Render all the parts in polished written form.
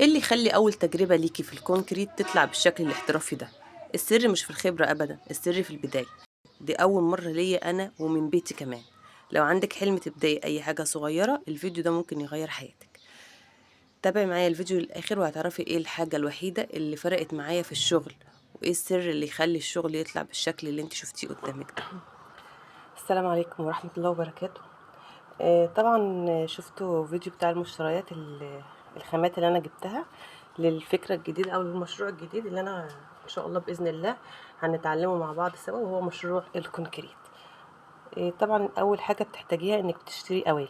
ايه اللي يخلي اول تجربة ليكي في الكونكريت تطلع بالشكل الاحترافي ده؟ السر مش في الخبرة ابدا، السر في البداية. دي اول مرة ليا انا ومن بيتي كمان. لو عندك حلم تبدأي اي حاجة صغيرة، الفيديو ده ممكن يغير حياتك. تابعي معايا الفيديو للاخر وهتعرفي ايه الحاجة الوحيدة اللي فرقت معايا في الشغل، وايه السر اللي يخلي الشغل يطلع بالشكل اللي انت شفتيه قدامك ده. السلام عليكم ورحمة الله وبركاته. طبعا شفتوا فيديو بتاع المشتريات الخامات اللي انا جبتها للفكرة الجديدة او للمشروع الجديد اللي انا ان شاء الله باذن الله هنتعلمه مع بعض سوا، وهو مشروع الكونكريت. طبعا اول حاجة بتحتاجيها انك بتشتري قوالب.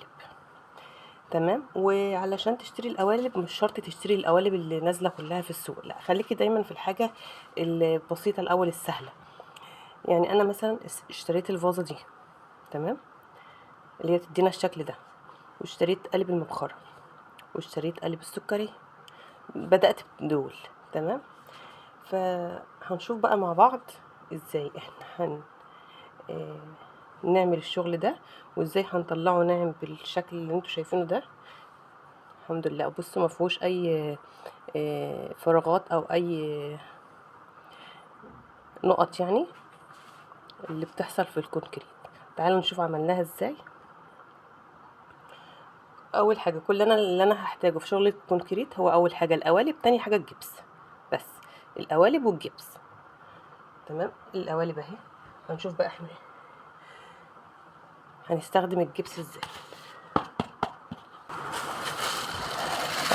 تمام. وعلشان تشتري القوالب مش شرط تشتري القوالب اللي نازلة كلها في السوق، لا خليكي دايما في الحاجة البسيطة الاول السهلة. يعني انا مثلا اشتريت الفازة دي، تمام، اللي هي تدينا الشكل ده، واشتريت قالب المبخرة، واشتريت قالب السكري. بدأت بدول، تمام. فهنشوف بقى مع بعض ازاي احنا آه، نعمل الشغل ده، وازاي هنطلعه ناعم بالشكل اللي انتوا شايفينه ده. الحمد لله. بصوا ما فيهوش اي فراغات او اي نقط يعني اللي بتحصل في الكونكريت. تعالوا نشوف عملناها ازاي. اول حاجه اللي انا هحتاجه في شغل الكونكريت هو اول حاجه القوالب، تاني حاجه الجبس. بس القوالب والجبس. تمام. القوالب اهي. هنشوف بقى احنا هنستخدم الجبس ازاي.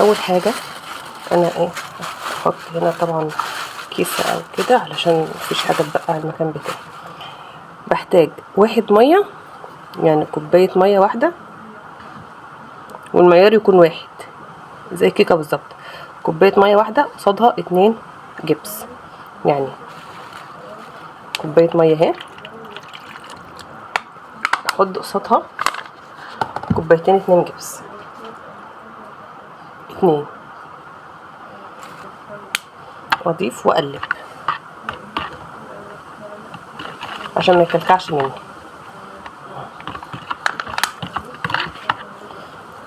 اول حاجه انا احط هنا طبعا كيسه او كده علشان مفيش حاجه تبقى على المكان بتاعي. بحتاج واحد ميه، يعني كوبايه ميه واحده، والمعيار يكون واحد زي كيكه بالظبط. كوبايه ميه واحده قصادها 2 جبس، يعني كوبايه ميه اهي احط قصادها كوبايتين 2 جبس، 2، واضيف واقلب عشان ما يكلكعش مني.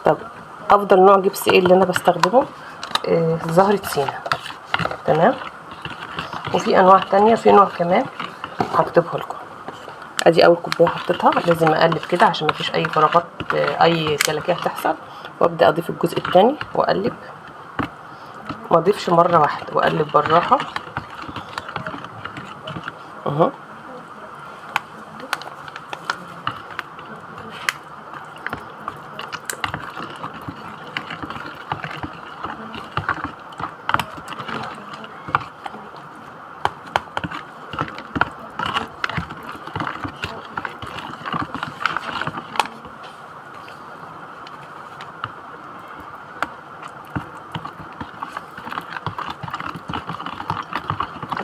طب افضل نوع جبس ايه اللي انا بستخدمه؟ زهرة سينا. تمام. وفي انواع تانية، في نوع كمان هكتبه لكم. ادي اول كوبايه حطيتها، لازم اقلب كده عشان مفيش اي فراغات، اي كلاكيع تحصل. وابدا اضيف الجزء الثاني واقلب، ما اضيفش مره واحده، واقلب بالراحه اهو.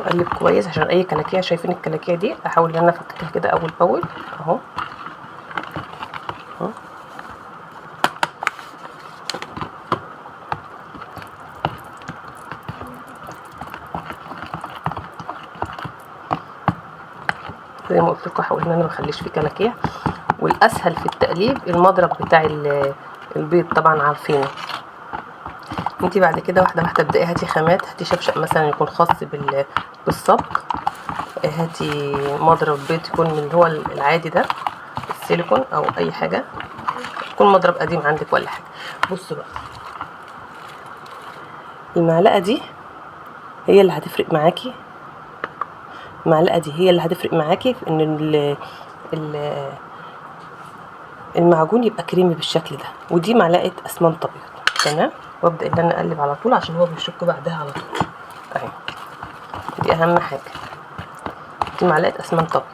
اقلب كويس عشان اي كلاكيع، شايفين الكلاكيع دي احاول ان انا افككها كده اول باول اهو اهو. زي ما قلت لكم احاول ان انا ما اخليش فيه كلاكيع. والاسهل في التقليب المضرب بتاع البيض، طبعا عارفينه. انتي بعد كده واحده واحده ابدأي. هاتي خامات، هاتي شفشق مثلا يكون خاص بالصبغ، هاتي مضرب بيض يكون من اللي هو العادي ده، السيليكون او اي حاجه، يكون مضرب قديم عندك ولا حاجه. بصوا بقى، المعلقه دي هي اللي هتفرق معاكي. المعلقه دي هي اللي هتفرق معاكي في ان المعجون يبقى كريمي بالشكل ده. ودي معلقه اسمنت ابيض. تمام. وابدا ان انا اقلب على طول عشان هو بيشك بعدها على طول اهي. دي اهم حاجه، دي معلقه اسمنت ابيض.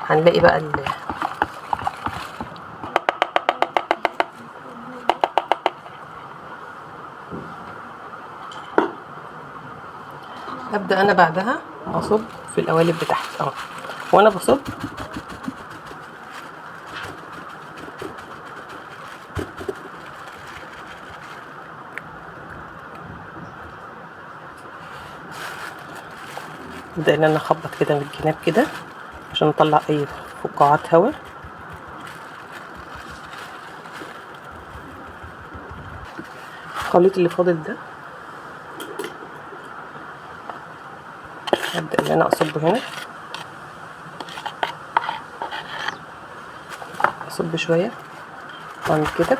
هنلاقي بقى ابدا انا بعدها اصب في القوالب بتاعتي اهو. وانا بصب ابدا ان انا اخبط كده من الجناب كده عشان نطلع اي فقاعات هواء. الخليط اللي فاضل ده هبدأ ان انا اصبه هنا، اصب شوية واعمل كده